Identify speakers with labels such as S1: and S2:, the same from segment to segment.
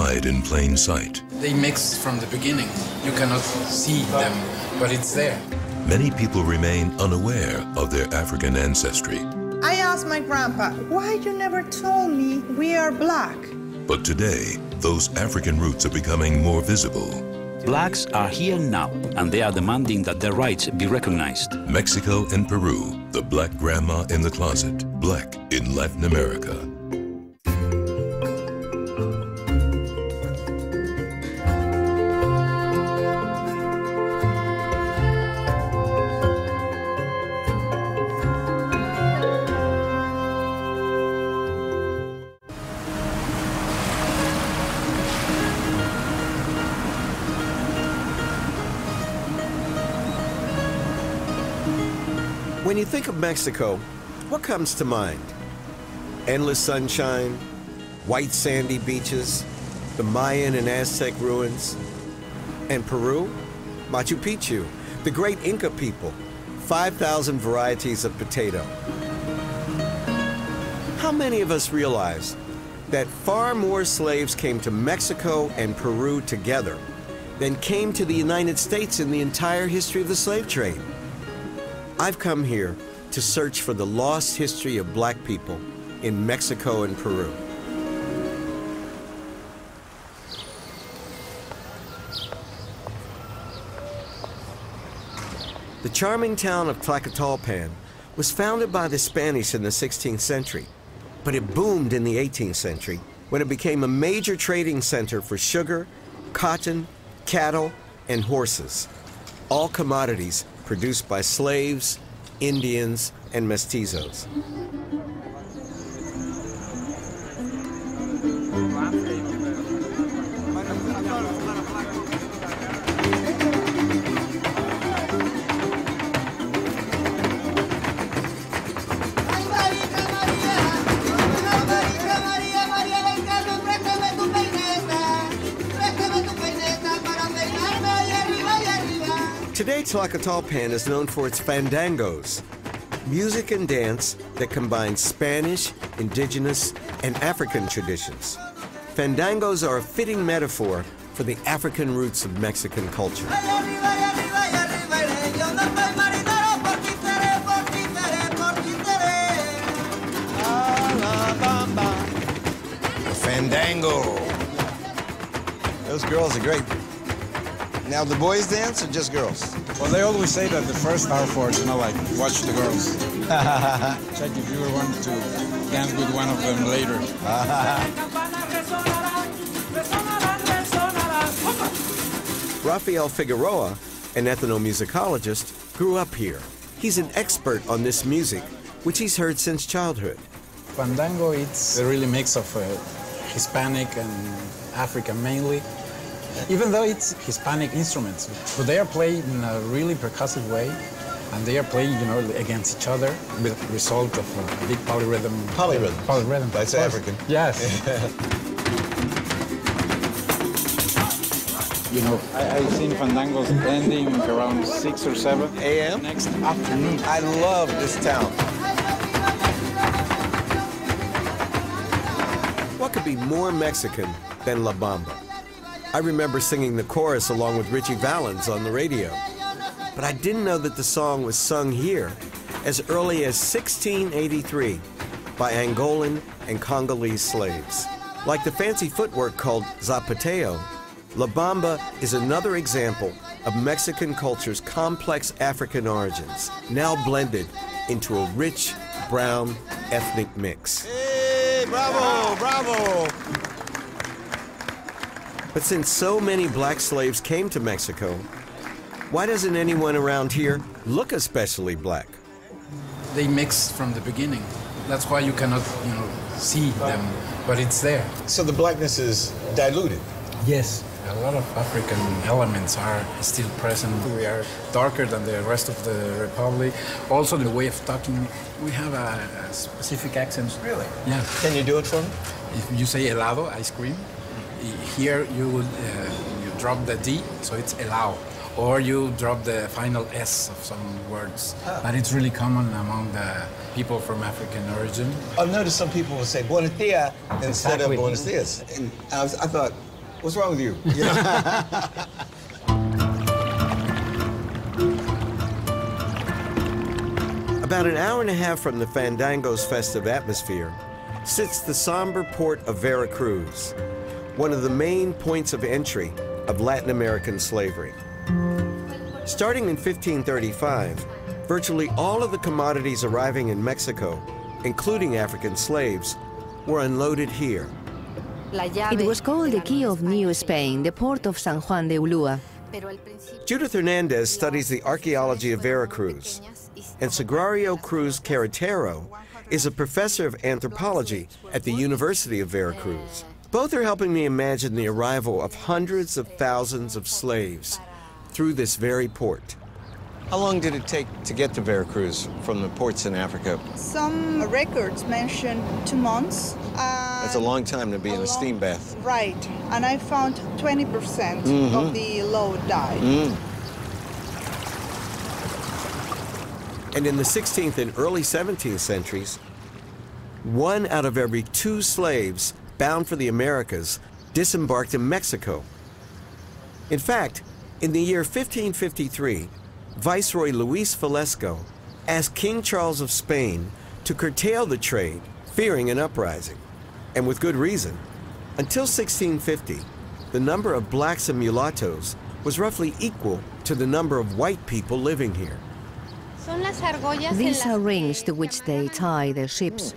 S1: hide in plain sight.
S2: They mix from the beginning. You cannot see them, but it's there.
S1: Many people remain unaware of their African ancestry.
S3: I asked my grandpa, why you never told me we are black?
S1: But today, those African roots are becoming more visible.
S4: Blacks are here now, and they are demanding that their rights be recognized.
S1: Mexico and Peru, the black grandma in the closet, black in Latin America.
S5: When you think of Mexico, what comes to mind? Endless sunshine, white sandy beaches, the Mayan and Aztec ruins. And Peru? Machu Picchu, the great Inca people, 5,000 varieties of potato. How many of us realize that far more slaves came to Mexico and Peru together than came to the United States in the entire history of the slave trade? I've come here to search for the lost history of black people in Mexico and Peru. The charming town of Tlacotalpan was founded by the Spanish in the 16th century, but it boomed in the 18th century when it became a major trading center for sugar, cotton, cattle, and horses, all commodities produced by slaves, Indians, and mestizos. Today, Tlacotalpan is known for its fandangos, music and dance that combine Spanish, indigenous, and African traditions. Fandangos are a fitting metaphor for the African roots of Mexican culture.
S6: Fandango. Those girls are great. Now, the boys dance or just girls?
S7: Well, they always say that the first hour for it, like, watch the girls. Check if you want to dance with one of them later.
S5: Rafael Figueroa, an ethnomusicologist, grew up here. He's an expert on this music, which he's heard since childhood.
S7: Fandango, it's a really mix of Hispanic and African mainly. Even though it's Hispanic instruments, but they are played in a really percussive way, and they are playing, against each other with the result of a big polyrhythm.
S6: Polyrhythm.
S7: Polyrhythm.
S6: That's African.
S7: Yes. I've seen fandangos ending around 6 or 7
S6: a.m.
S7: next afternoon.
S6: I love this town.
S5: What could be more Mexican than La Bamba? I remember singing the chorus along with Richie Valens on the radio. But I didn't know that the song was sung here as early as 1683 by Angolan and Congolese slaves. Like the fancy footwork called zapateo, La Bamba is another example of Mexican culture's complex African origins, now blended into a rich, brown, ethnic mix.
S6: Hey, bravo, bravo!
S5: But since so many black slaves came to Mexico, why doesn't anyone around here look especially black?
S2: They mix from the beginning. That's why you cannot, see them, but it's there.
S6: So the blackness is diluted?
S2: Yes. A lot of African elements are still present. We are darker than the rest of the Republic. Also, the way of talking, we have a specific accent.
S6: Really?
S2: Yeah.
S6: Can you do it for me?
S2: If you say helado, ice cream, here you would you drop the D, so it's helado. Or you drop the final S of some words. Oh. But it's really common among the people from African origin.
S6: I've noticed some people will say buenos dias instead of buenos dias. And I thought, What's wrong with you?
S5: About an hour and a half from the Fandango's festive atmosphere sits the somber port of Veracruz, one of the main points of entry of Latin American slavery. Starting in 1535, virtually all of the commodities arriving in Mexico, including African slaves, were unloaded here.
S8: It was called the Key of New Spain, the port of San Juan de Ulúa.
S5: Judith Hernandez studies the archaeology of Veracruz, and Sagrario Cruz Carretero is a professor of anthropology at the University of Veracruz. Both are helping me imagine the arrival of hundreds of thousands of slaves through this very port.
S6: How long did it take to get to Veracruz from the ports in Africa?
S3: Some records mention 2 months.
S6: That's a long time to be in a steam bath.
S3: Right, and I found 20% of the load died.
S5: And in the 16th and early 17th centuries, 1 out of every 2 slaves bound for the Americas disembarked in Mexico. In fact, in the year 1553, Viceroy Luis Velasco asked King Charles of Spain to curtail the trade, fearing an uprising, and with good reason. Until 1650, the number of blacks and mulattoes was roughly equal to the number of white people living here.
S8: These are rings to which they tie their ships.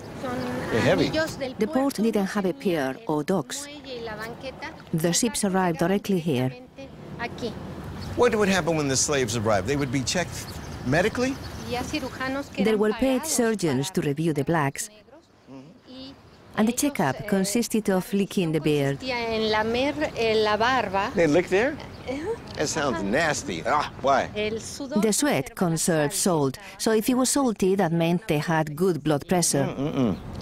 S6: They're heavy.
S8: The port didn't have a pier or docks. The ships arrived directly here.
S6: What would happen when the slaves arrived? They would be checked medically?
S8: There were paid surgeons to review the blacks, and the checkup consisted of licking the beard.
S6: They lick there? That sounds nasty. Ah, why?
S8: The sweat conserved salt, so if it was salty, that meant they had good blood pressure.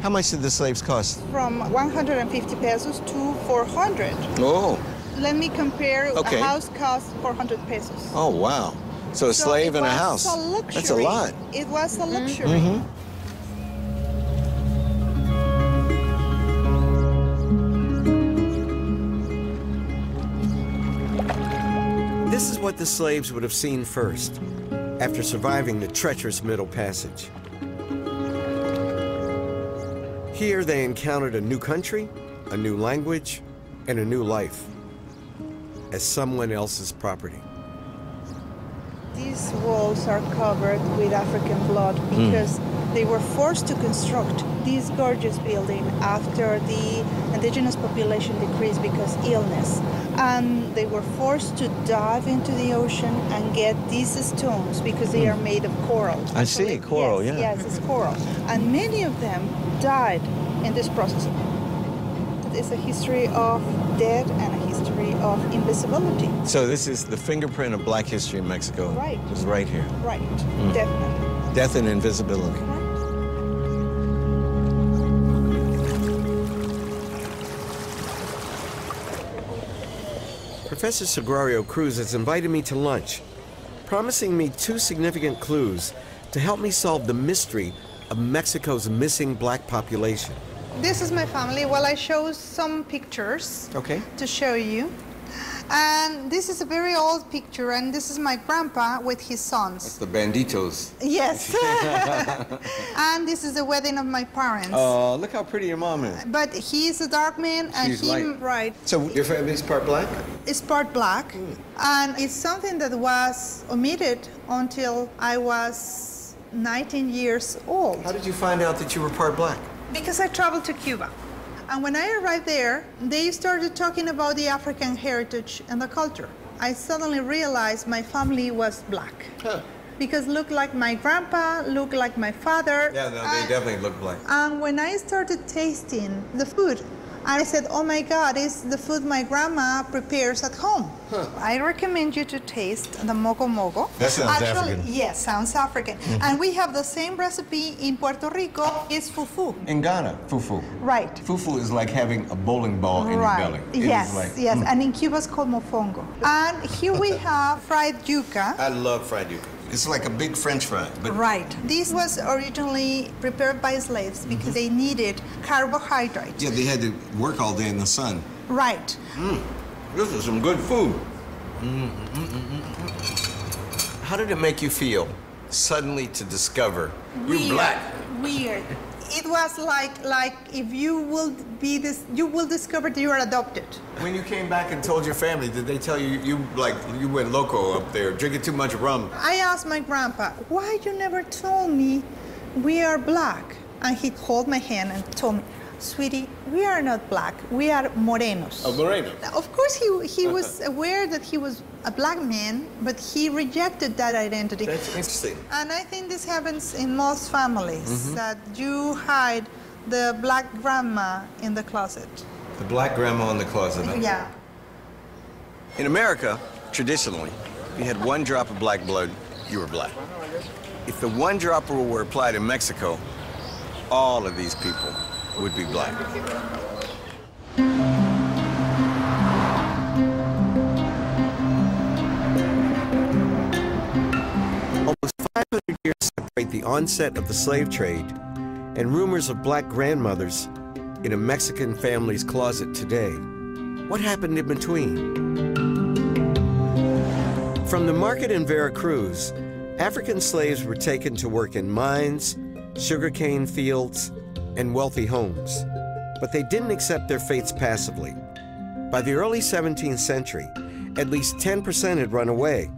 S6: How much did the slaves cost?
S3: From 150 pesos to 400.
S6: Oh.
S3: Let me compare.
S6: Okay.
S3: A house costs 400 pesos.
S6: Oh, wow. So a slave in a house. That's a lot.
S3: It was a luxury.
S5: This is what the slaves would have seen first, after surviving the treacherous Middle Passage. Here they encountered a new country, a new language, and a new life as someone else's property.
S3: These walls are covered with African blood because they were forced to construct this gorgeous building after the indigenous population decreased because illness. And they were forced to dive into the ocean and get these stones because they are made of coral.
S6: I see, coral,
S3: yes,
S6: yeah.
S3: Yes, it's coral. And many of them died in this process. It's a history of death and a history of invisibility.
S6: So this is the fingerprint of black history in Mexico.
S3: Right.
S6: It was right here.
S3: Right, definitely.
S6: Death and invisibility.
S5: Professor Sagrario Cruz has invited me to lunch, promising me 2 significant clues to help me solve the mystery of Mexico's missing black population.
S3: This is my family. Well, I chose some pictures to show you. And this is a very old picture, and this is my grandpa with his sons.
S6: The banditos.
S3: Yes. And this is the wedding of my parents.
S6: Oh, look how pretty your mom is.
S3: But he's a dark man, and
S6: She's light.
S3: right.
S6: So your family's part black?
S3: It's part black, and it's something that was omitted until I was 19 years old.
S5: How did you find out that you were part black?
S3: Because I traveled to Cuba. And when I arrived there, they started talking about the African heritage and the culture. I suddenly realized my family was black. Because looked like my grandpa, looked like my father.
S6: Yeah, no, they definitely look black.
S3: And when I started tasting the food, I said, oh my God, it's the food my grandma prepares at home. I recommend you to taste the mogo mogo.
S6: That sounds African.
S3: Yes, sounds African. And we have the same recipe in Puerto Rico, it's fufu.
S6: In Ghana, fufu.
S3: Right.
S6: Fufu is like having a bowling ball in your belly. It
S3: Yes,
S6: is like,
S3: yes. And in Cuba it's called mofongo. And here we have fried yuca.
S5: I love fried yuca.
S6: It's like a big French fry. But
S3: Right. This was originally prepared by slaves because they needed carbohydrate.
S6: yeah, they had to work all day in the sun.
S3: Right.
S6: This is some good food.
S5: How did it make you feel suddenly to discover you're black?
S3: Weird. It was like if you will be this, you will discover that you are adopted.
S5: When you came back and told your family, did they tell you you went loco up there, drinking too much rum?
S3: I asked my grandpa, why you never told me we are black? And he held my hand and told me, sweetie, we are not black, we are morenos.
S5: Oh, moreno.
S3: Of course, he was aware that he was a black man, but he rejected that identity.
S5: That's interesting.
S3: And I think this happens in most families, that you hide the black grandma in the closet.
S5: The black grandma in the closet, huh?
S3: Yeah.
S6: In America, traditionally, if you had 1 drop of black blood, you were black. If the 1 drop rule were applied in Mexico, all of these people would be black.
S5: Almost 500 years separate the onset of the slave trade and rumors of black grandmothers in a Mexican family's closet today. What happened in between? From the market in Veracruz, African slaves were taken to work in mines, sugarcane fields, and wealthy homes. But they didn't accept their fates passively. By the early 17th century, at least 10% had run away,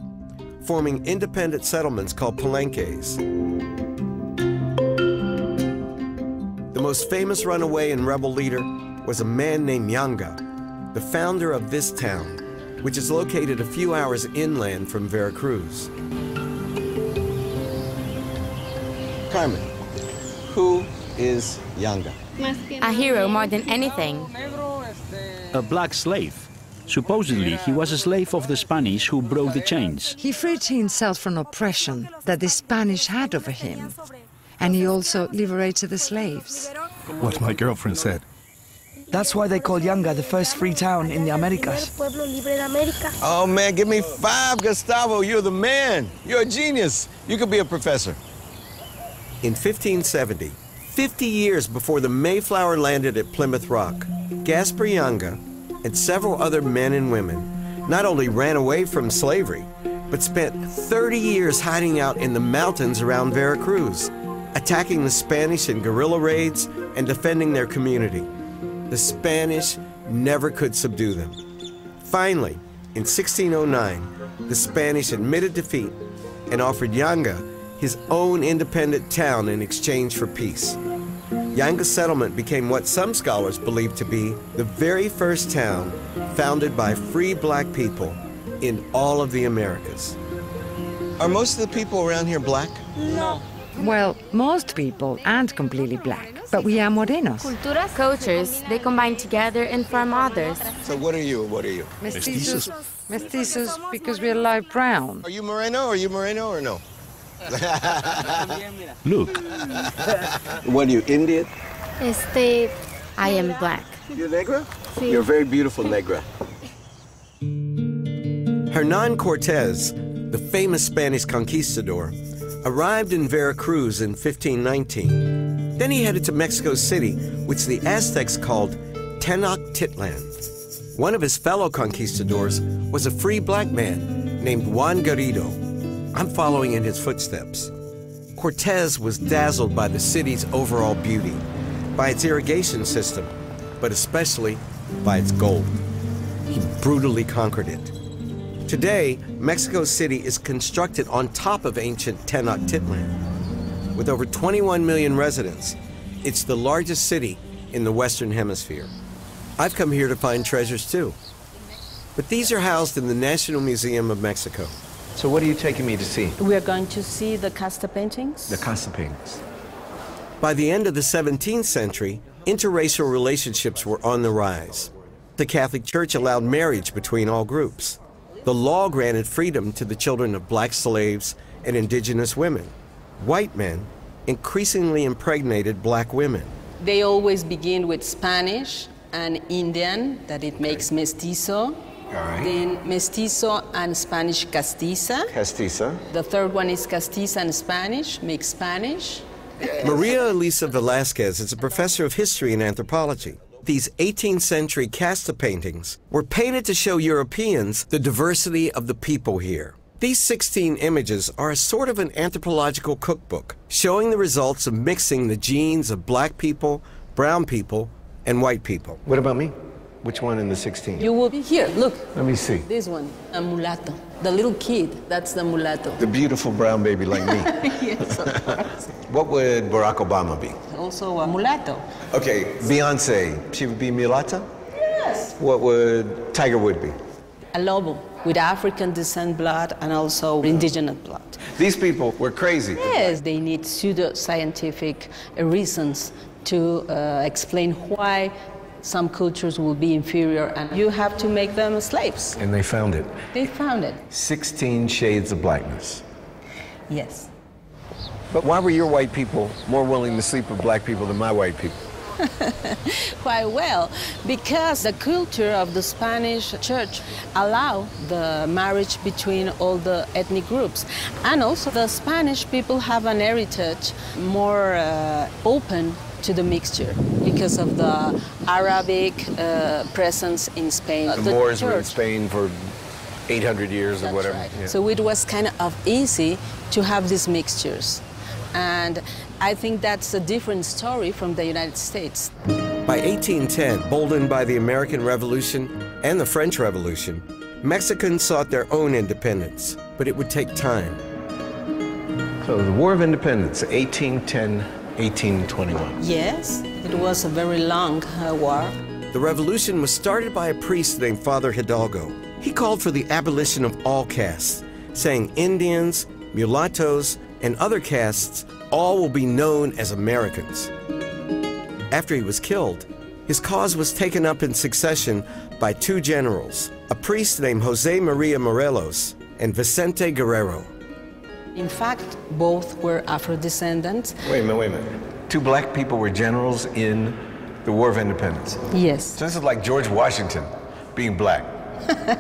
S5: forming independent settlements called palenques. The most famous runaway and rebel leader was a man named Yanga, the founder of this town, which is located a few hours inland from Veracruz.
S6: Carmen, who is Yanga?
S9: A hero more than anything.
S4: A black slave. Supposedly, he was a slave of the Spanish who broke the chains.
S10: He freed himself from oppression that the Spanish had over him. And he also liberated the slaves.
S11: What my girlfriend said.
S12: That's why they call Yanga the first free town in the Americas.
S6: Oh man, give me 5, Gustavo. You're the man. You're a genius. You could be a professor.
S5: In 1570, 50 years before the Mayflower landed at Plymouth Rock, Gaspar Yanga and several other men and women not only ran away from slavery, but spent 30 years hiding out in the mountains around Veracruz, attacking the Spanish in guerrilla raids and defending their community. The Spanish never could subdue them. Finally, in 1609, the Spanish admitted defeat and offered Yanga his own independent town in exchange for peace. Yanga's settlement became what some scholars believe to be the very first town founded by free black people in all of the Americas.
S6: Are most of the people around here black?
S10: No. Well, most people aren't completely black, but we are morenos.
S9: Cultures, they combine together and form others.
S6: So what are you? What are you?
S10: Mestizos. Mestizos because we're light brown.
S6: Are you moreno? Are you moreno or no?
S4: Look.
S6: What are you, Indian?
S9: I am black.
S6: You're negra? Sí. You're a very beautiful negra.
S5: Hernan Cortez, the famous Spanish conquistador, arrived in Veracruz in 1519. Then he headed to Mexico City, which the Aztecs called Tenochtitlan. One of his fellow conquistadors was a free black man named Juan Garrido. I'm following in his footsteps. Cortez was dazzled by the city's overall beauty, by its irrigation system, but especially by its gold. He brutally conquered it. Today, Mexico City is constructed on top of ancient Tenochtitlan. With over 21 million residents, it's the largest city in the Western Hemisphere. I've come here to find treasures too. But these are housed in the National Museum of Mexico.
S13: So what are you taking me to see?
S14: We're going to see the Casta paintings.
S13: The Casta paintings.
S5: By the end of the 17th century, interracial relationships were on the rise. The Catholic Church allowed marriage between all groups. The law granted freedom to the children of black slaves and indigenous women. White men increasingly impregnated black women.
S14: They always begin with Spanish and Indian, that it makes mestizo.
S13: All right.
S14: Then mestizo and Spanish castiza.
S13: Castiza.
S14: The third one is castiza and Spanish, makes Spanish.
S5: Maria Elisa Velasquez is a professor of history and anthropology. These 18th century casta paintings were painted to show Europeans the diversity of the people here. These 16 images are a sort of an anthropological cookbook, showing the results of mixing the genes of black people, brown people, and white people.
S13: What about me? Which one in the 16?
S14: You will be here, look.
S13: Let me see.
S14: This one, a mulatto. The little kid, that's the mulatto.
S13: The beautiful brown baby like me.
S14: Yes, of course.
S13: What would Barack Obama be?
S14: Also a mulatto.
S13: Okay, Beyonce, she would be mulatto?
S14: Yes.
S13: What would Tiger Woods be?
S14: A lobo with African descent blood and also indigenous blood.
S13: These people were crazy.
S14: Yes, they need pseudo-scientific reasons to explain why some cultures will be inferior and you have to make them slaves.
S13: And they found it.
S14: They found it.
S13: 16 shades of blackness.
S14: Yes.
S13: But why were your white people more willing to sleep with black people than my white people?
S14: Quite well, because the culture of the Spanish church allowed the marriage between all the ethnic groups. And also the Spanish people have an heritage more open to the mixture because of the Arabic presence in Spain.
S13: The Moors were in Spain for 800 years or whatever.
S14: Right. Yeah. So it was kind of easy to have these mixtures. And I think that's a different story from the United States.
S5: By 1810, boldened by the American Revolution and the French Revolution, Mexicans sought their own independence, but it would take time.
S13: So the War of Independence, 1810, 1821.
S14: Yes, it was a very long war.
S5: The revolution was started by a priest named Father Hidalgo. He called for the abolition of all castes, saying Indians, mulattoes, and other castes all will be known as Americans. After he was killed, his cause was taken up in succession by two generals, a priest named Jose Maria Morelos and Vicente Guerrero.
S14: In fact, both were Afro-descendants.
S13: Wait a minute. Two black people were generals in the War of Independence.
S14: Yes.
S13: So this is like George Washington being black.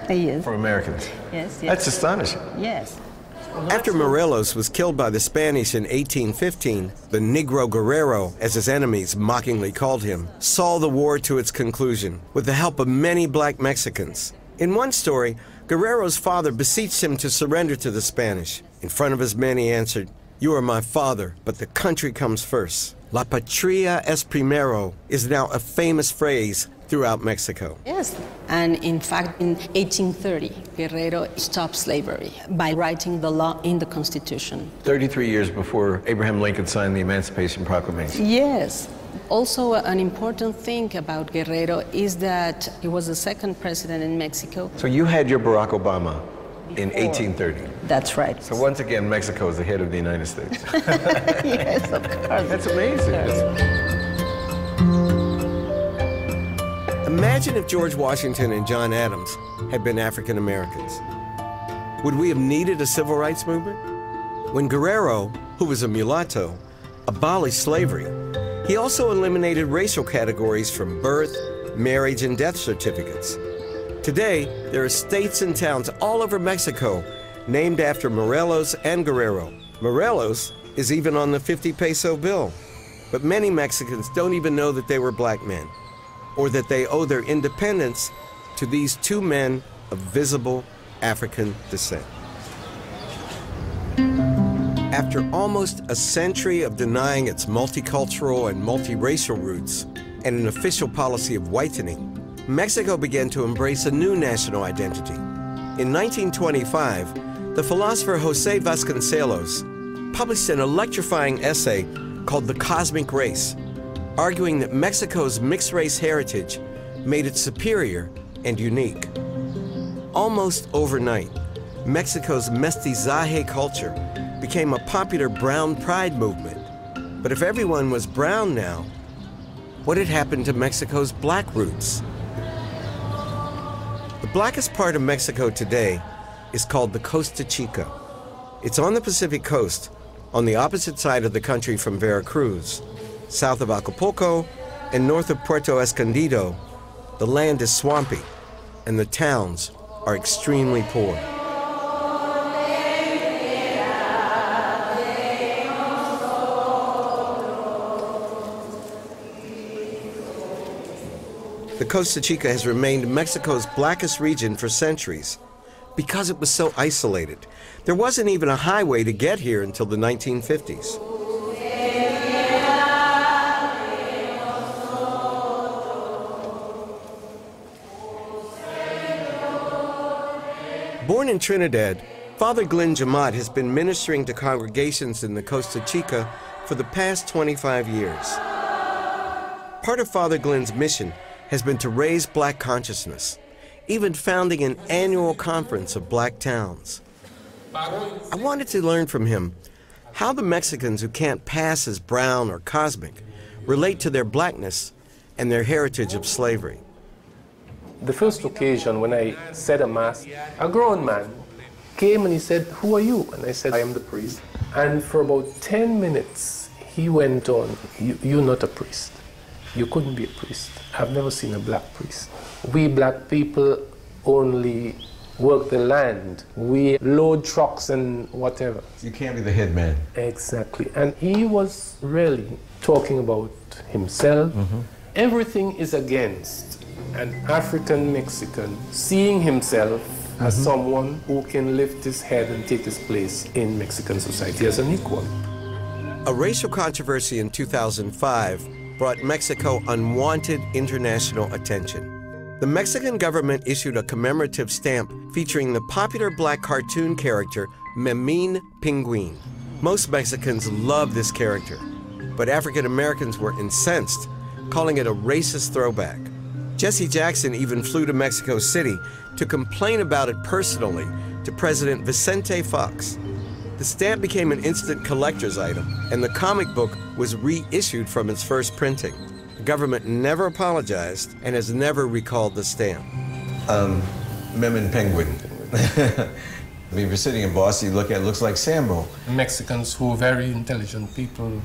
S14: Yes.
S13: For Americans.
S14: Yes, yes.
S13: That's astonishing.
S14: Yes.
S5: After Morelos was killed by the Spanish in 1815, the Negro Guerrero, as his enemies mockingly called him, saw the war to its conclusion with the help of many black Mexicans. In one story, Guerrero's father beseeched him to surrender to the Spanish. In front of his men, he answered, "You are my father, but the country comes first." La patria es primero is now a famous phrase throughout Mexico.
S14: Yes, and in fact, in 1830, Guerrero stopped slavery by writing the law in the Constitution.
S13: 33 years before Abraham Lincoln signed the Emancipation Proclamation.
S14: Yes. Also, an important thing about Guerrero is that he was the second president in Mexico.
S13: So you had your Barack Obama in 1830.
S14: That's right.
S13: So once again, Mexico is the head of the United States.
S14: Yes, of course.
S13: That's amazing.
S5: Imagine if George Washington and John Adams had been African Americans. Would we have needed a civil rights movement? When Guerrero, who was a mulatto, abolished slavery, he also eliminated racial categories from birth, marriage, and death certificates. Today, there are states and towns all over Mexico named after Morelos and Guerrero. Morelos is even on the 50 peso bill. But many Mexicans don't even know that they were black men, or that they owe their independence to these two men of visible African descent. After almost a century of denying its multicultural and multiracial roots and an official policy of whitening, Mexico began to embrace a new national identity. In 1925, the philosopher Jose Vasconcelos published an electrifying essay called The Cosmic Race, arguing that Mexico's mixed-race heritage made it superior and unique. Almost overnight, Mexico's mestizaje culture became a popular brown pride movement. But if everyone was brown now, what had happened to Mexico's black roots? The blackest part of Mexico today is called the Costa Chica. It's on the Pacific coast, on the opposite side of the country from Veracruz. South of Acapulco and north of Puerto Escondido, the land is swampy and the towns are extremely poor. the Costa Chica has remained Mexico's blackest region for centuries because it was so isolated. There wasn't even a highway to get here until the 1950s. Born in Trinidad, Father Glenn Jamat has been ministering to congregations in the Costa Chica for the past 25 years. Part of Father Glenn's mission has been to raise black consciousness, even founding an annual conference of black towns. I wanted to learn from him how the Mexicans who can't pass as brown or cosmic relate to their blackness and their heritage of slavery.
S15: The first occasion when I said a mass, a grown man came and he said, "Who are you?" And I said, "I am the priest." And for about 10 minutes, he went on, "You're not a priest. You couldn't be a priest. I've never seen a black priest. We black people only work the land. We load trucks and whatever.
S13: You can't be the head man."
S15: Exactly. And he was really talking about himself. Everything is against an African Mexican seeing himself as someone who can lift his head and take his place in Mexican society as an equal.
S5: A racial controversy in 2005 brought Mexico unwanted international attention. The Mexican government issued a commemorative stamp featuring the popular black cartoon character Memín Pinguin. Most Mexicans love this character, but African Americans were incensed, calling it a racist throwback. Jesse Jackson even flew to Mexico City to complain about it personally to President Vicente Fox. The stamp became an instant collector's item, and the comic book was reissued from its first printing. The government never apologized and has never recalled the stamp.
S13: Memín Penguin. I mean, if you're sitting in Boston, you look at it, looks like Sambo.
S15: Mexicans who are very intelligent people,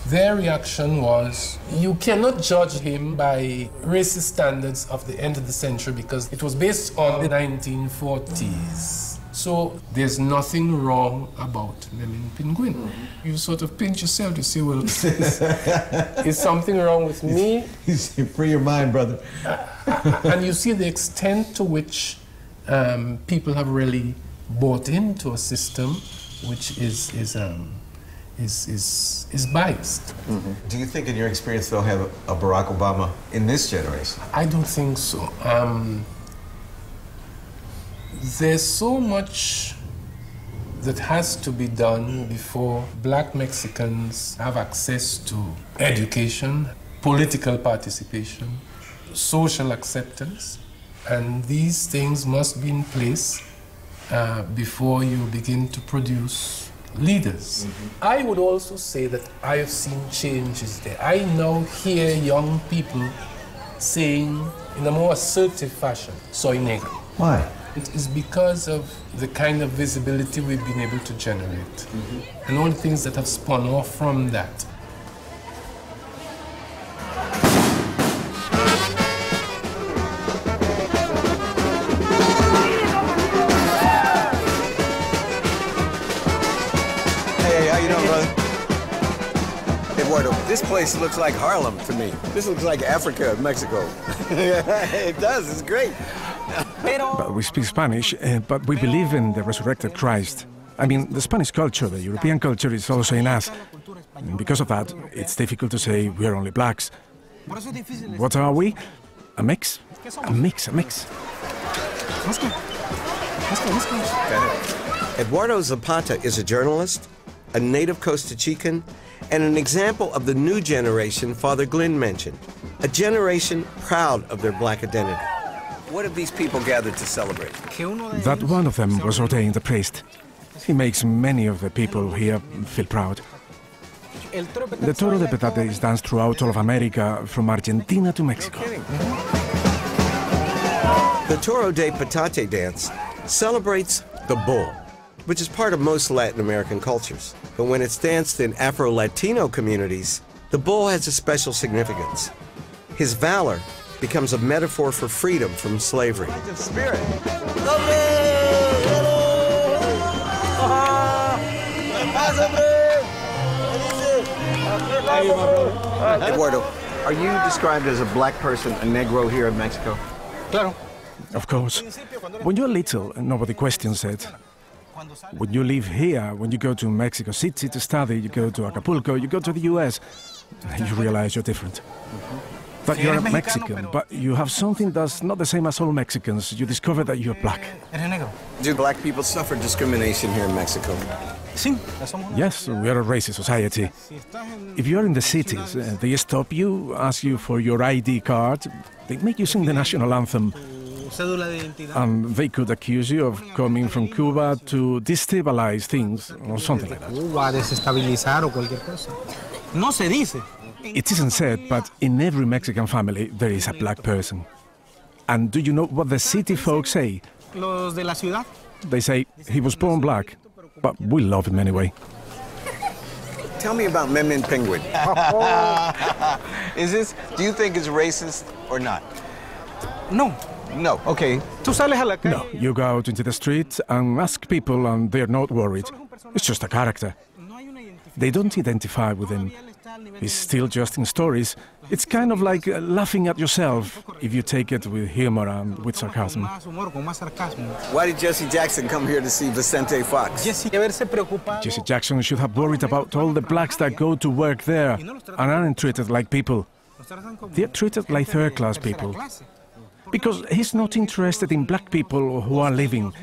S15: their reaction was, you cannot judge him by racist standards of the end of the century because it was based on the 1940s. So there's nothing wrong about Memín Pinguin. You sort of pinch yourself to say, well, is something wrong with me?
S13: Free your mind, brother.
S15: And you see the extent to which people have really bought into a system which is biased.
S13: Do you think, in your experience, they'll have a Barack Obama in this generation?
S15: I don't think so. There's so much that has to be done before black Mexicans have access to education, political participation, social acceptance, and these things must be in place before you begin to produce leaders. I would also say that I have seen changes there. I now hear young people saying in a more assertive fashion, soy negro.
S13: Why?
S15: It is because of the kind of visibility we've been able to generate and all the things that have spun off from that.
S6: This place looks like Harlem to me. This looks like Africa, Mexico. It does, it's great.
S11: But we speak Spanish, but we believe in the resurrected Christ. I mean, the Spanish culture, the European culture is also in us. And because of that, it's difficult to say we are only blacks. What are we? A mix? A mix.
S5: Eduardo Zapata is a journalist, a native Costa Chican, and an example of the new generation Father Glenn mentioned, a generation proud of their black identity.
S6: What have these people gathered to celebrate?
S11: That one of them was ordained a priest. He makes many of the people here feel proud. The Toro de Petate is danced throughout all of America, from Argentina to Mexico.
S5: The Toro de Petate dance celebrates the bull, which is part of most Latin American cultures. But when it's danced in Afro-Latino communities, the bull has a special significance. His valor becomes a metaphor for freedom from slavery.
S6: Spirit. Eduardo, Are you described as a black person, a Negro here in Mexico?
S11: Claro. Of course. When you're little, nobody questions it. When you live here, when you go to Mexico City to study, you go to Acapulco, you go to the US, you realize you're different. That you're a Mexican, but you have something that's not the same as all Mexicans. You discover that you're black.
S6: Do black people suffer discrimination here in Mexico?
S11: Yes, we are a racist society. If you're in the cities, they stop you, ask you for your ID card, they make you sing the national anthem. And they could accuse you of coming from Cuba to destabilize things or something like that. It isn't said, but in every Mexican family there is a black person. And do you know what the city folks say? They say he was born black, but we love him anyway.
S6: Tell me about Memin Penguin. Do you think it's racist or not?
S11: No.
S6: No, okay.
S11: No, you go out into the street and ask people and they're not worried. It's just a character. They don't identify with him. He's still just in stories. It's kind of like laughing at yourself if you take it with humor and with sarcasm.
S6: Why did Jesse Jackson come here to see Vicente Fox?
S11: Jesse Jackson should have worried about all the blacks that go to work there and aren't treated like people. They're treated like third-class people. Because he's not interested in black people who are living.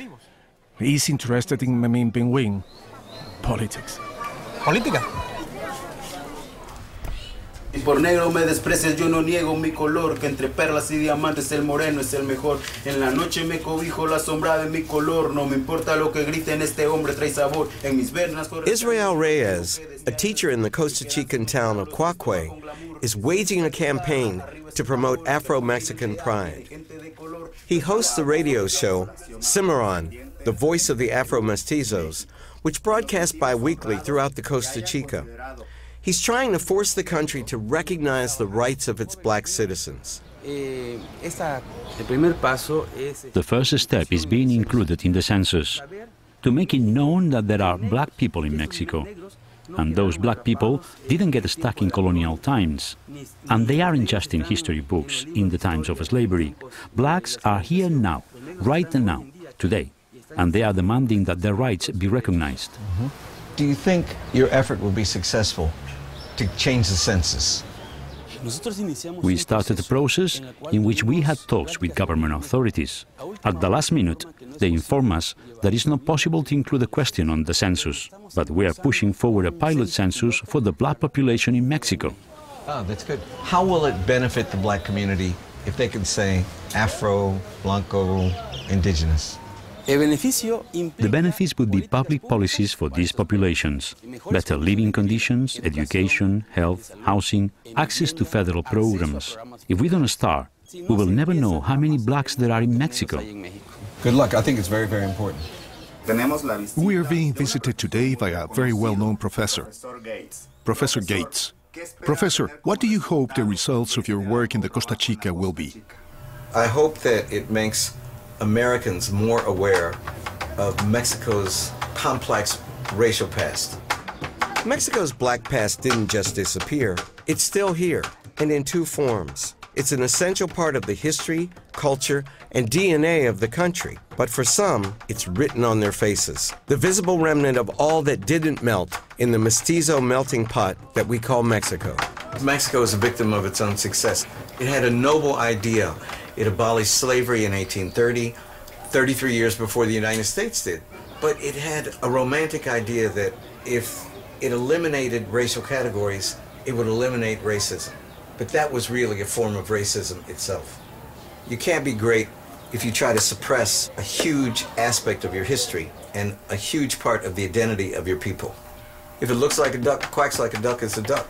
S11: He's interested in Memin Penguin. Politics.
S16: Política. Y por negro me desprecias, yo no niego mi color, que entre perlas y diamantes el moreno es el mejor. En la noche me cobijo la sombra de mi color, no me importa lo que griten, este hombre trae sabor. En mis venas.
S5: Israel Reyes, a teacher in the Costa Chican town of Cuaque, is waging a campaign to promote Afro-Mexican pride. He hosts the radio show Cimarron, the voice of the Afro-Mestizos, which broadcasts bi-weekly throughout the Costa Chica. He's trying to force the country to recognize the rights of its black citizens.
S4: The first step is being included in the census, to make it known that there are black people in Mexico. And those black people didn't get stuck in colonial times. And they aren't just in history books in the times of slavery. Blacks are here now, right now, today. And they are demanding that their rights be recognized.
S13: Do you think your effort will be successful to change the census?
S4: We started a process in which we had talks with government authorities. At the last minute, they informed us that it's not possible to include a question on the census, but we are pushing forward a pilot census for the black population in Mexico.
S13: Oh, that's good. How will it benefit the black community if they can say Afro, Blanco, Indigenous?
S4: The benefits would be public policies for these populations, better living conditions, education, health, housing, access to federal programs. If we don't start, we will never know how many blacks there are in Mexico.
S13: Good luck. I think it's very, very important.
S17: We are being visited today by a very well-known professor, Professor Gates. Professor, what do you hope the results of your work in the Costa Chica will be?
S6: I hope that it makes Americans more aware of Mexico's complex racial past.
S5: Mexico's black past didn't just disappear. It's still here, and in two forms. It's an essential part of the history, culture, and DNA of the country. But for some, it's written on their faces. The visible remnant of all that didn't melt in the mestizo melting pot that we call Mexico.
S6: Mexico is a victim of its own success. It had a noble idea. It abolished slavery in 1830, 33 years before the United States did. But it had a romantic idea that if it eliminated racial categories, it would eliminate racism. But that was really a form of racism itself. You can't be great if you try to suppress a huge aspect of your history and a huge part of the identity of your people. If it looks like a duck, quacks like a duck, it's a duck.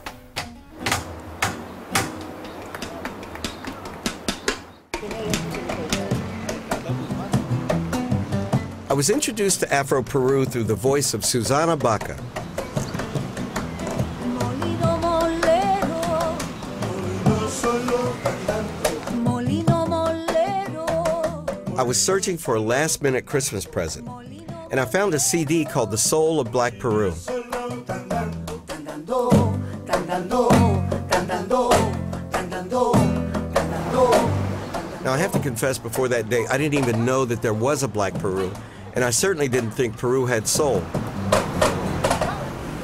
S5: I was introduced to Afro-Peru through the voice of Susana Baca. I was searching for a last-minute Christmas present, and I found a CD called The Soul of Black Peru. Now, I have to confess, before that day, I didn't even know that there was a black Peru, and I certainly didn't think Peru had soul.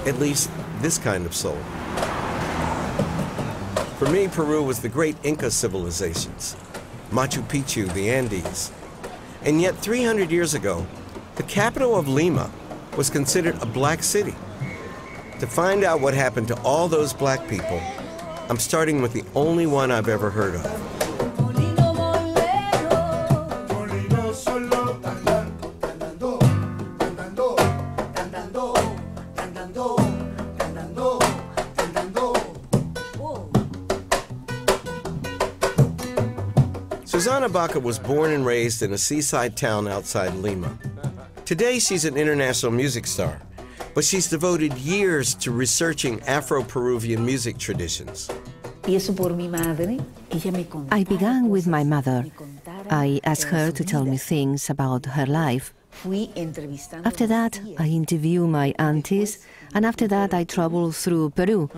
S5: At least, this kind of soul. For me, Peru was the great Inca civilizations, Machu Picchu, the Andes. And yet, 300 years ago, the capital of Lima was considered a black city. To find out what happened to all those black people, I'm starting with the only one I've ever heard of. Susana Baca was born and raised in a seaside town outside Lima. Today, she's an international music star, but she's devoted years to researching Afro-Peruvian music traditions.
S8: I began with my mother. I asked her to tell me things about her life. After that, I interviewed my aunties, and after that, I traveled through Peru,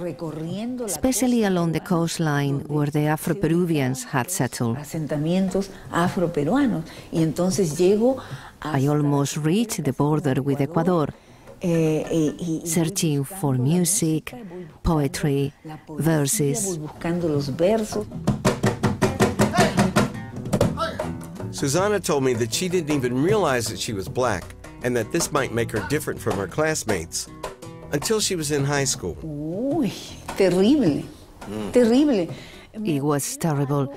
S8: especially along the coastline where the Afro-Peruvians had settled. I almost reached the border with Ecuador, searching for music, poetry, verses.
S5: Susana told me that she didn't even realize that she was black and that this might make her different from her classmates until she was in high school.
S8: Terrible. Terrible. It was terrible.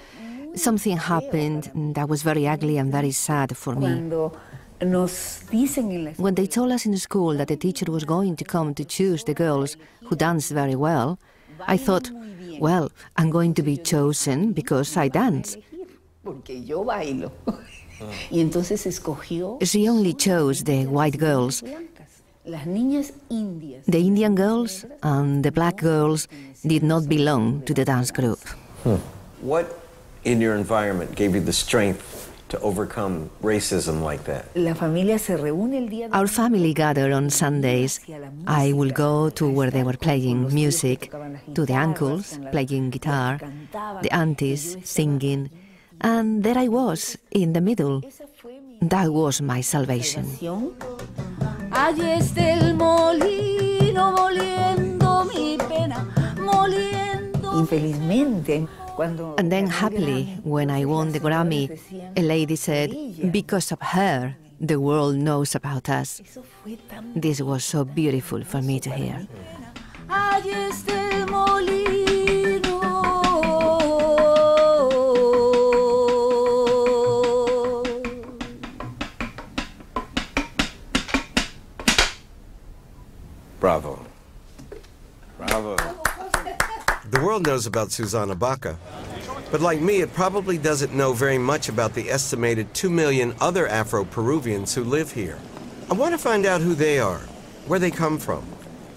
S8: Something happened that was very ugly and very sad for me. When they told us in school that the teacher was going to come to choose the girls who danced very well, I thought, well, I'm going to be chosen because I dance. She only chose the white girls. The Indian girls and the black girls did not belong to the dance group.
S5: What in your environment gave you the strength to overcome racism like that?
S8: Our family gathered on Sundays. I will go to where they were playing music, to the uncles playing guitar, the aunties singing, and there I was in the middle. That was my salvation.
S18: Allí está el molino moliendo mi pena, moliendo.
S8: And then happily, when I won the Grammy, a lady said, because of her, the world knows about us. This was so beautiful for me to hear.
S18: Allí está el molino.
S5: Bravo. Bravo. The world knows about Susana Baca, but like me, it probably doesn't know very much about the estimated 2 million other Afro-Peruvians who live here. I want to find out who they are, where they come from,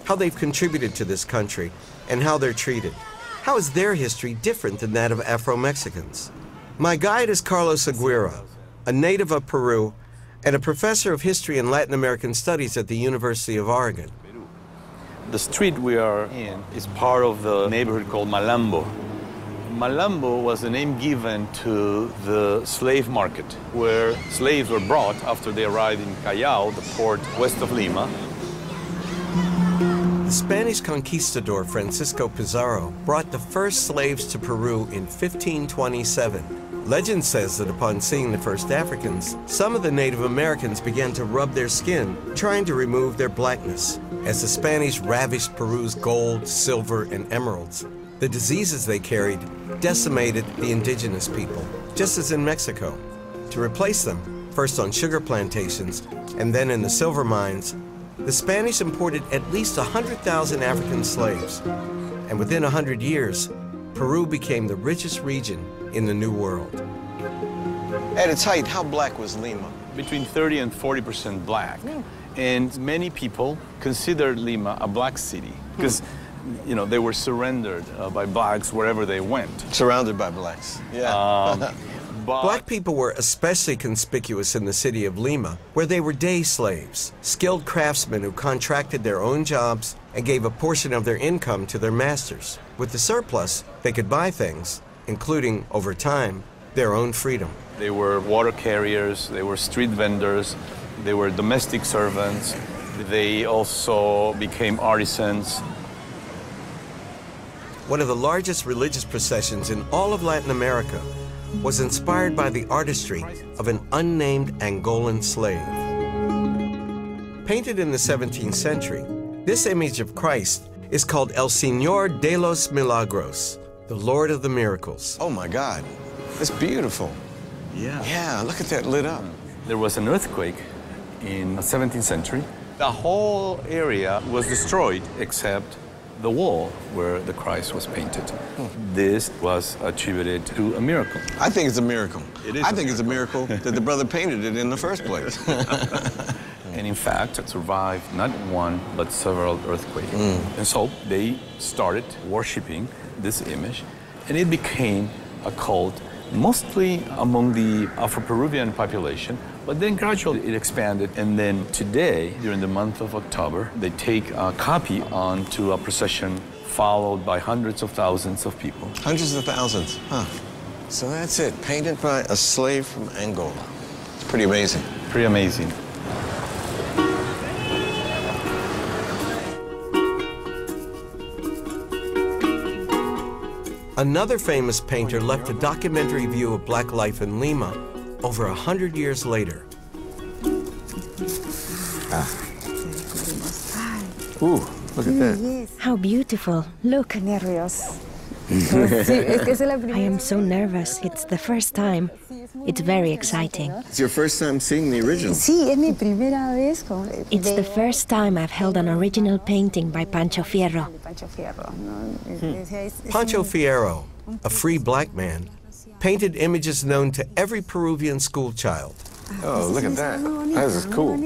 S5: how they've contributed to this country, and how they're treated. How is their history different than that of Afro-Mexicans? My guide is Carlos Aguirre, a native of Peru and a professor of history and Latin American studies at the University of Oregon.
S19: The street we are in is part of the neighborhood called Malambo. Malambo was the name given to the slave market, where slaves were brought after they arrived in Callao, the port west of Lima.
S5: The Spanish conquistador Francisco Pizarro brought the first slaves to Peru in 1527. Legend says that upon seeing the first Africans, some of the Native Americans began to rub their skin, trying to remove their blackness. As the Spanish ravished Peru's gold, silver, and emeralds, the diseases they carried decimated the indigenous people, just as in Mexico. To replace them, first on sugar plantations and then in the silver mines, the Spanish imported at least 100,000 African slaves. And within 100 years, Peru became the richest region in the New World.
S6: At its height, how black was Lima?
S19: Between 30 and 40% black. And many people considered Lima a black city because, you know, they were surrendered by blacks wherever they went.
S6: Surrounded by blacks, yeah.
S5: Black people were especially conspicuous in the city of Lima, where they were day slaves, skilled craftsmen who contracted their own jobs and gave a portion of their income to their masters. With the surplus, they could buy things, including, over time, their own freedom.
S19: They were water carriers, they were street vendors, they were domestic servants, they also became artisans.
S5: One of the largest religious processions in all of Latin America was inspired by the artistry of an unnamed Angolan slave. Painted in the 17th century, this image of Christ is called El Señor de los Milagros, the Lord of the Miracles.
S6: Oh my God, it's beautiful. Yeah, look at that lit up.
S19: There was an earthquake in the 17th century. The whole area was destroyed except the wall where the Christ was painted. This was attributed to a miracle.
S6: I think it's a miracle.
S19: It is
S6: I think it's a miracle that the brother painted it in the first place.
S19: And in fact, it survived not one, but several earthquakes. And so they started worshiping this image, and it became a cult, mostly among the Afro-Peruvian population, but then gradually it expanded. And then today, during the month of October, they take a copy onto a procession followed by hundreds of thousands of people.
S6: Hundreds of thousands, huh? So that's it, painted by a slave from Angola. It's pretty amazing.
S19: Pretty amazing.
S5: Another famous painter left a documentary view of black life in Lima over 100 years later.
S6: Ooh, look at that.
S8: How beautiful. Look. I am so nervous. It's the first time. It's very exciting.
S6: It's your first time seeing the original.
S8: It's the first time I've held an original painting by Pancho Fierro.
S5: Pancho Fierro, a free black man, painted images known to every Peruvian schoolchild.
S6: Oh, look at that. That is cool.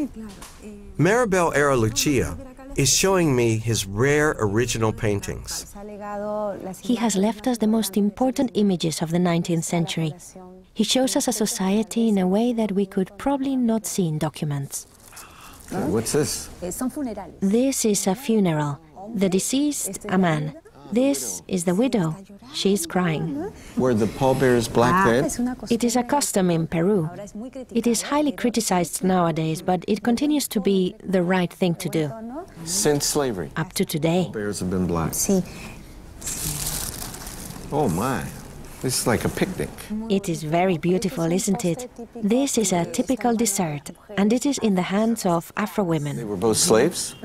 S5: Maribel Era Lucia is showing me his rare original paintings.
S8: He has left us the most important images of the 19th century. He shows us a society in a way that we could probably not see in documents.
S6: What's this?
S8: This is a funeral. The deceased, a man. This is the widow. She's crying.
S6: Were the pallbearers black then?
S8: It is a custom in Peru. It is highly criticized nowadays, but it continues to be the right thing to do.
S6: Since slavery?
S8: Up to today.
S6: Pallbearers have been black. Oh my. This is like a picnic.
S8: It is very beautiful, isn't it? This is a typical dessert, and it is in the hands of Afro women.
S6: They were both slaves?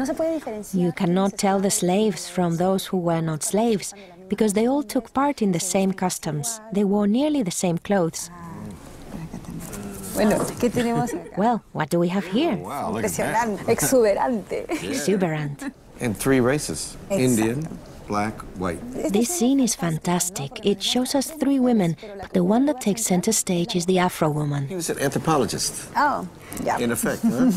S8: You cannot tell the slaves from those who were not slaves, because they all took part in the same customs. They wore nearly the same clothes. Well, what do we have here?
S6: Wow, look at that.
S8: Exuberant.
S6: And three races, Indian, black, white.
S8: This scene is fantastic. It shows us three women, but the one that takes center stage is the Afro woman.
S6: He was an anthropologist.
S18: Oh, yeah.
S6: In effect, huh?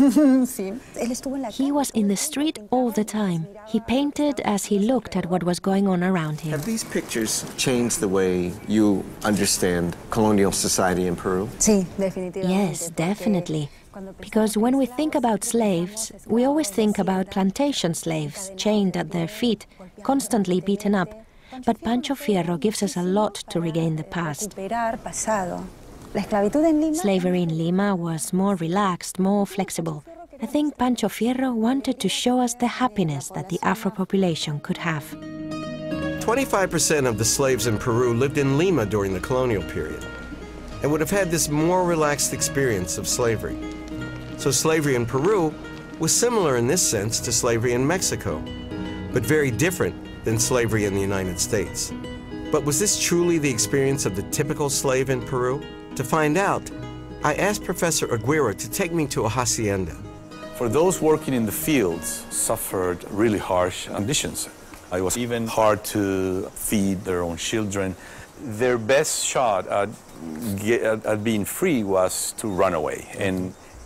S8: He was in the street all the time. He painted as he looked at what was going on around him.
S6: Have these pictures changed the way you understand colonial society in Peru?
S8: Yes, definitely. Because when we think about slaves, we always think about plantation slaves, chained at their feet, constantly beaten up. But Pancho Fierro gives us a lot to regain the past. Slavery in Lima was more relaxed, more flexible. I think Pancho Fierro wanted to show us the happiness that the Afro population could have.
S5: 25% of the slaves in Peru lived in Lima during the colonial period and would have had this more relaxed experience of slavery. So slavery in Peru was similar in this sense to slavery in Mexico, but very different than slavery in the United States. But was this truly the experience of the typical slave in Peru? To find out, I asked Professor Aguirre to take me to a hacienda.
S19: For those working in the fields, suffered really harsh conditions. It was even hard to feed their own children. Their best shot at being free was to run away.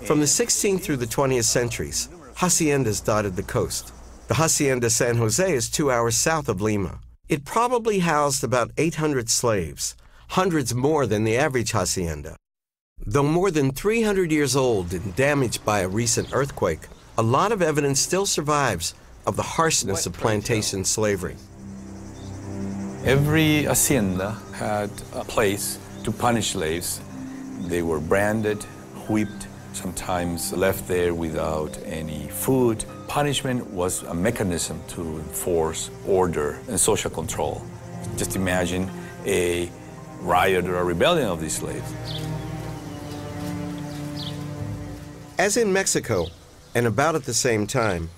S5: From the 16th through the 20th centuries, haciendas dotted the coast. The Hacienda San Jose is 2 hours south of Lima. It probably housed about 800 slaves, hundreds more than the average hacienda. Though more than 300 years old and damaged by a recent earthquake, a lot of evidence still survives of the harshness of plantation slavery.
S19: Every hacienda had a place to punish slaves. They were branded, whipped, sometimes left there without any food. Punishment was a mechanism to enforce order and social control. Just imagine a riot or a rebellion of these slaves.
S5: As in Mexico, and about at the same time,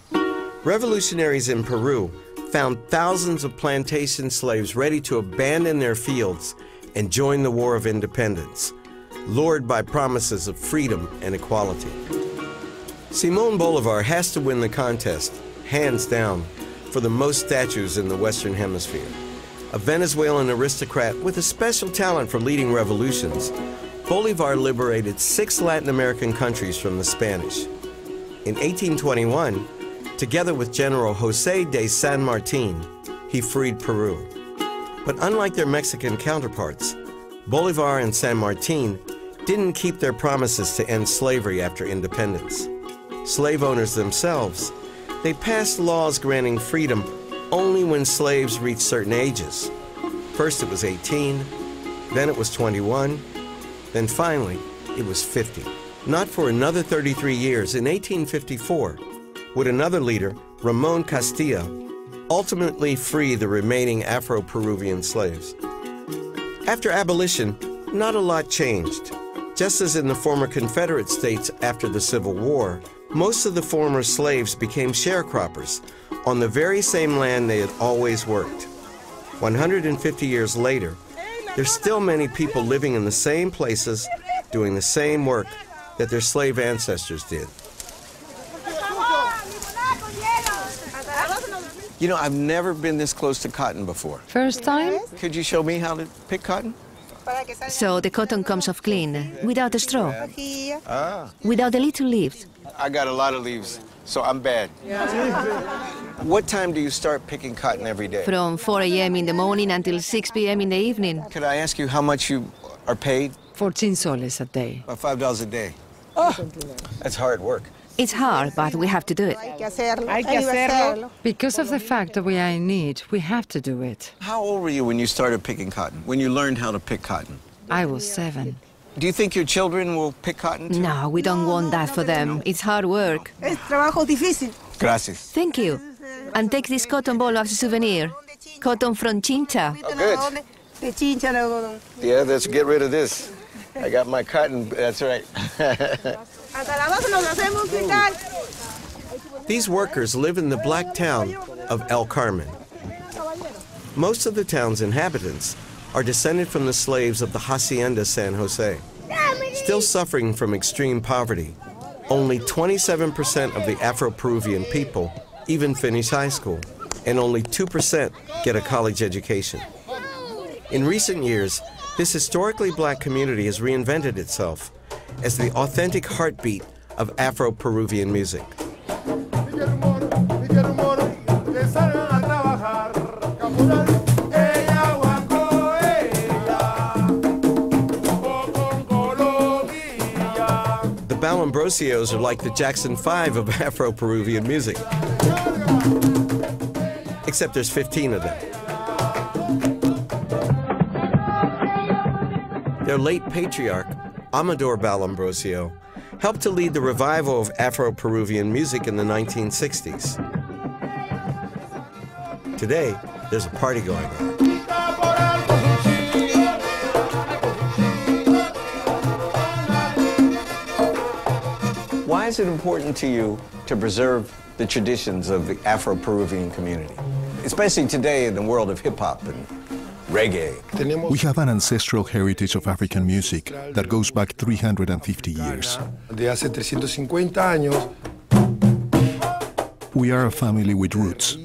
S5: revolutionaries in Peru found thousands of plantation slaves ready to abandon their fields and join the War of Independence, lured by promises of freedom and equality. Simón Bolívar has to win the contest, hands down, for the most statues in the Western Hemisphere. A Venezuelan aristocrat with a special talent for leading revolutions, Bolívar liberated 6 Latin American countries from the Spanish. In 1821, together with General José de San Martín, he freed Peru. But unlike their Mexican counterparts, Bolívar and San Martín didn't keep their promises to end slavery after independence. Slave owners themselves, they passed laws granting freedom only when slaves reached certain ages. First it was 18, then it was 21, then finally it was 50. Not for another 33 years, in 1854, would another leader, Ramón Castilla, ultimately free the remaining Afro-Peruvian slaves. After abolition, not a lot changed. Just as in the former Confederate states after the Civil War, most of the former slaves became sharecroppers on the very same land they had always worked. 150 years later, there's still many people living in the same places, doing the same work that their slave ancestors did.
S6: You know, I've never been this close to cotton before.
S10: First time?
S6: Could you show me how to pick cotton?
S8: So the cotton comes off clean, without a straw, without the little leaves.
S6: I got a lot of leaves, so I'm bad. What time do you start picking cotton every day?
S8: From 4 a.m. in the morning until 6 p.m. in the evening.
S6: Could I ask you how much you are paid?
S10: 14 soles a day.
S6: About $5 a day. Oh, that's hard work.
S8: It's hard, but we have to do it.
S10: Because of the fact that we are in need, we have to do it.
S6: How old were you when you started picking cotton, when you learned how to pick cotton?
S10: I was 7.
S6: Do you think your children will pick cotton too?
S8: No, we don't want that for them. It's hard work.
S18: Es trabajo difícil.
S6: Gracias.
S8: Thank you. And take this cotton ball as a souvenir. Cotton from Chincha.
S6: Oh, good. Yeah, let's get rid of this. I got my cotton, that's right.
S5: These workers live in the black town of El Carmen. Most of the town's inhabitants are descended from the slaves of the Hacienda San Jose. Still suffering from extreme poverty, only 27% of the Afro-Peruvian people even finish high school, and only 2% get a college education. In recent years, this historically black community has reinvented itself as the authentic heartbeat of Afro-Peruvian music. The Balambrosios are like the Jackson 5 of Afro-Peruvian music. Except there's 15 of them. Their late patriarch, Amador Balambrosio, helped to lead the revival of Afro-Peruvian music in the 1960s. Today, there's a party going on.
S6: Why is it important to you to preserve the traditions of the Afro-Peruvian community, especially today in the world of hip-hop and reggae?
S17: We have an ancestral heritage of African music that goes back 350 years. We are a family with roots,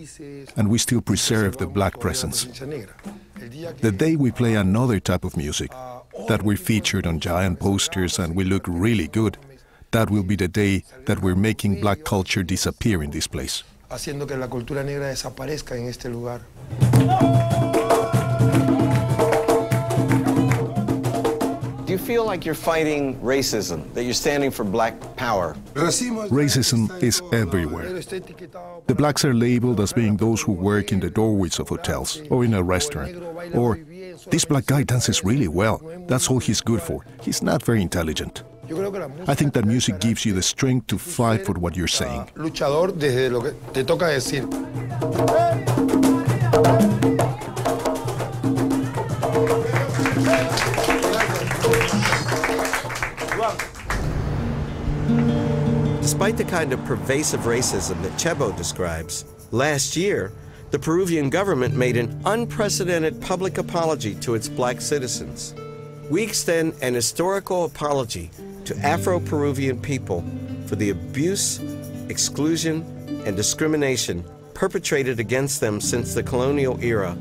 S17: and we still preserve the black presence. The day we play another type of music, that we're featured on giant posters and we look really good, that will be the day that we're making black culture disappear in this place.
S20: Haciendo que la cultura negra desaparezca en este lugar.
S6: Do you feel like you're fighting racism, that you're standing for black power?
S17: Racism is everywhere. The blacks are labeled as being those who work in the doorways of hotels, or in a restaurant, or This black guy dances really well. That's all he's good for. He's not very intelligent. I think that music gives you the strength to fight for what you're saying.
S20: Luchador desde lo que te toca decir.
S5: Despite the kind of pervasive racism that Chebo describes, last year, the Peruvian government made an unprecedented public apology to its black citizens. We extend an historical apology to Afro-Peruvian people for the abuse, exclusion, and discrimination perpetrated against them since the colonial era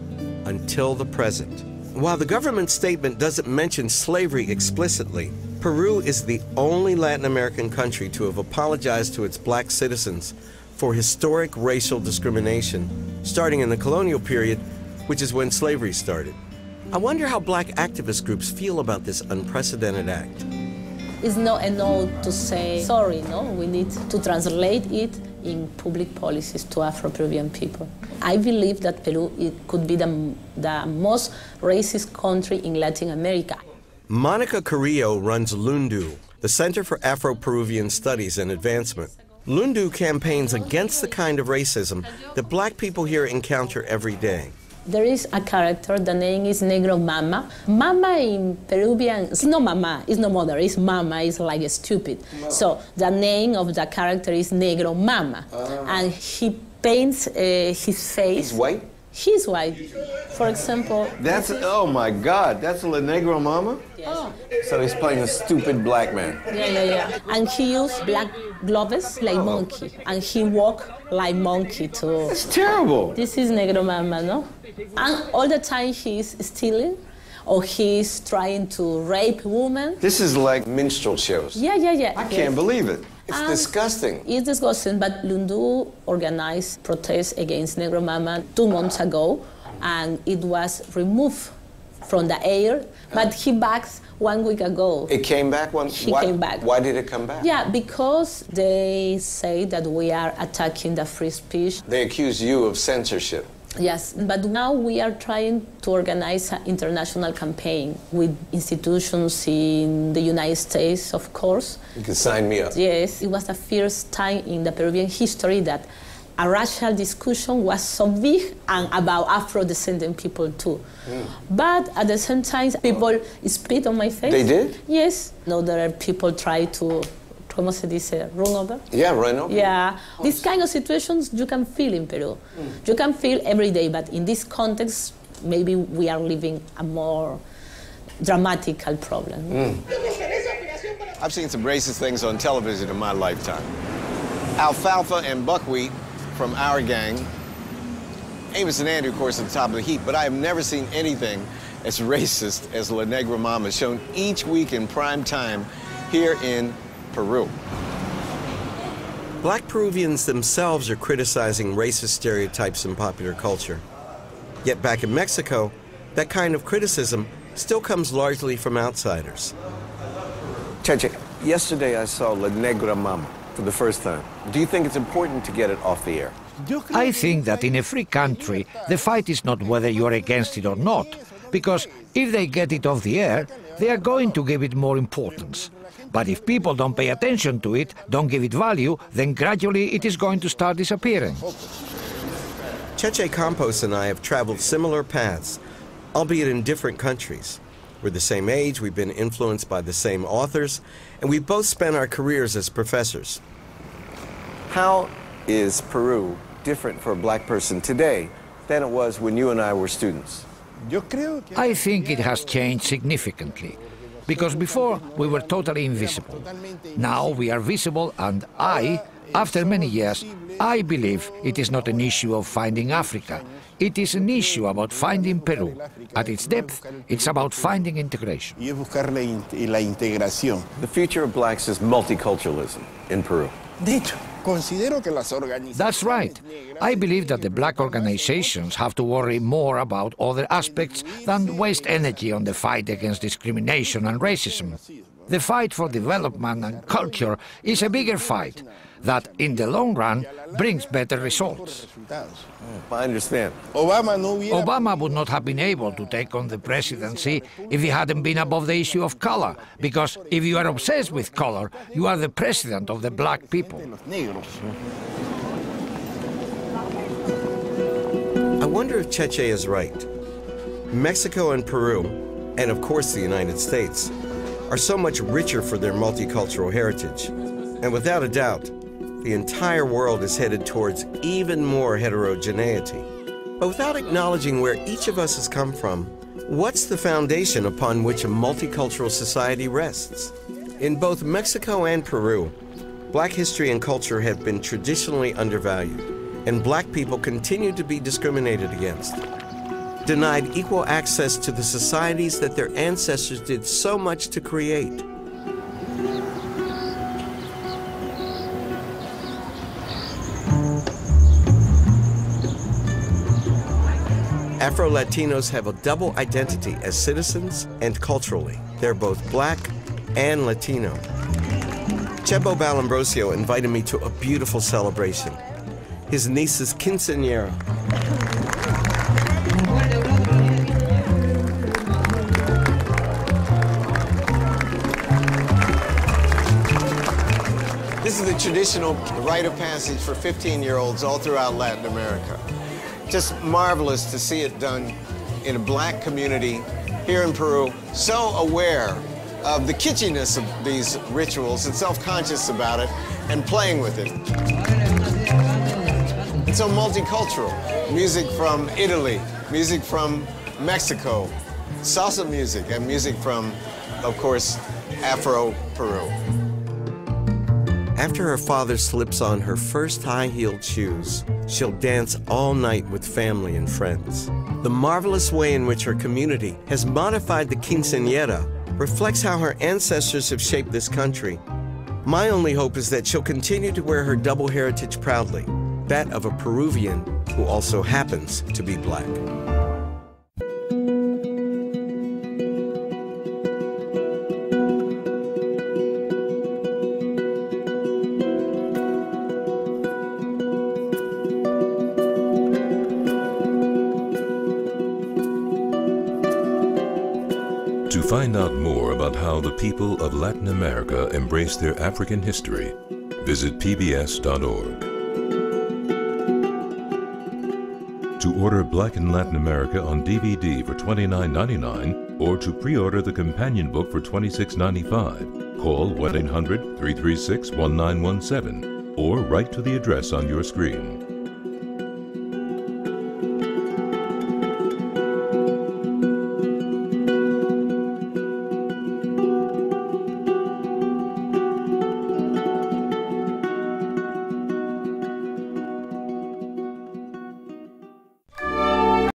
S5: until the present. While the government statement doesn't mention slavery explicitly, Peru is the only Latin American country to have apologized to its black citizens for historic racial discrimination, starting in the colonial period, which is when slavery started. I wonder how black activist groups feel about this unprecedented act.
S14: It's not enough to say sorry, no? We need to translate it in public policies to Afro-Peruvian people. I believe that Peru could be the most racist country in Latin America.
S5: Monica Carrillo runs Lundu, the Center for Afro-Peruvian Studies and Advancement. Lundu campaigns against the kind of racism that black people here encounter every day.
S14: There is a character, the name is Negro Mama. Mama in Peruvian, it's not mama, it's not mother, it's mama, it's like stupid. No. So the name of the character is Negro Mama. And he paints his face.
S6: He's white?
S14: He's white. For example...
S6: That's, oh my God, that's La Negro Mama?
S14: Yes. Oh.
S6: So he's playing a stupid black man.
S14: Yeah. And he used black gloves like monkey. And he walk like monkey too.
S6: It's terrible.
S14: This is Negro Mama, no? And all the time he's stealing or he's trying to rape women.
S6: This is like minstrel shows.
S14: Yeah.
S6: I can't believe it. It's disgusting.
S14: It's disgusting, but Lundu organized protests against Negro Mama 2 months ago, and it was removed from the air, but he backs 1 week ago.
S6: It came back?
S14: He came back.
S6: Why did it come back?
S14: Yeah, because they say that we are attacking the free speech.
S6: They accuse you of censorship.
S14: Yes, but now we are trying to organize an international campaign with institutions in the United States, of course.
S6: You can sign me up.
S14: Yes, it was the first time in the Peruvian history that a racial discussion was so big and about Afro-descendant people too. But at the same time, people spit on my face.
S6: They did?
S14: Yes. No, there are people try to, ¿cómo se dice? Run over?
S6: Yeah, run over.
S14: Yeah. These kind of situations you can feel in Peru. You can feel every day, but in this context, maybe we are living a more dramatical problem.
S6: I've seen some racist things on television in my lifetime. Alfalfa and buckwheat from our gang. Amos and Andrew, of course, at the top of the heap, but I have never seen anything as racist as La Negra Mama, shown each week in prime time here in Peru.
S5: Black Peruvians themselves are criticizing racist stereotypes in popular culture. Yet back in Mexico, that kind of criticism still comes largely from outsiders.
S6: Cheche, yesterday I saw La Negra Mama for the first time. Do you think it's important to get it off the air?
S21: I think that in a free country, the fight is not whether you're against it or not, because if they get it off the air, they are going to give it more importance. But if people don't pay attention to it, don't give it value, then gradually it is going to start disappearing.
S5: Cheche Campos and I have traveled similar paths, albeit in different countries. We're the same age, we've been influenced by the same authors, and we've both spent our careers as professors.
S6: How is Peru different for a black person today than it was when you and I were students?
S21: I think it has changed significantly, because before we were totally invisible. Now we are visible, and after many years, I believe it is not an issue of finding Africa. It is an issue about finding Peru. At its depth, it's about finding integration.
S6: The future of blacks is multiculturalism in Peru.
S21: That's right. I believe that the black organizations have to worry more about other aspects than waste energy on the fight against discrimination and racism. The fight for development and culture is a bigger fight that, in the long run, brings better results.
S5: I understand.
S21: Obama would not have been able to take on the presidency if he hadn't been above the issue of color, because if you are obsessed with color, you are the president of the black people.
S5: I wonder if Cheche is right. Mexico and Peru, and of course the United States, are so much richer for their multicultural heritage. And without a doubt, the entire world is headed towards even more heterogeneity. But without acknowledging where each of us has come from, what's the foundation upon which a multicultural society rests? In both Mexico and Peru, black history and culture have been traditionally undervalued, and black people continue to be discriminated against, denied equal access to the societies that their ancestors did so much to create. Afro-Latinos have a double identity as citizens and culturally. They're both black and Latino. Chebo Balambrosio invited me to a beautiful celebration, his niece's quinceañera.
S6: This is the traditional rite of passage for 15-year-olds all throughout Latin America. Just marvelous to see it done in a black community here in Peru, so aware of the kitschiness of these rituals and self-conscious about it and playing with it. It's so multicultural. Music from Italy, music from Mexico, salsa music, and music from, of course, Afro-Peru.
S5: After her father slips on her first high-heeled shoes, she'll dance all night with family and friends. The marvelous way in which her community has modified the quinceañera reflects how her ancestors have shaped this country. My only hope is that she'll continue to wear her double heritage proudly, that of a Peruvian who also happens to be black.
S1: To find out more about how the people of Latin America embrace their African history, visit pbs.org. To order Black in Latin America on DVD for $29.99 or to pre-order the companion book for $26.95, call 1-800-336-1917 or write to the address on your screen.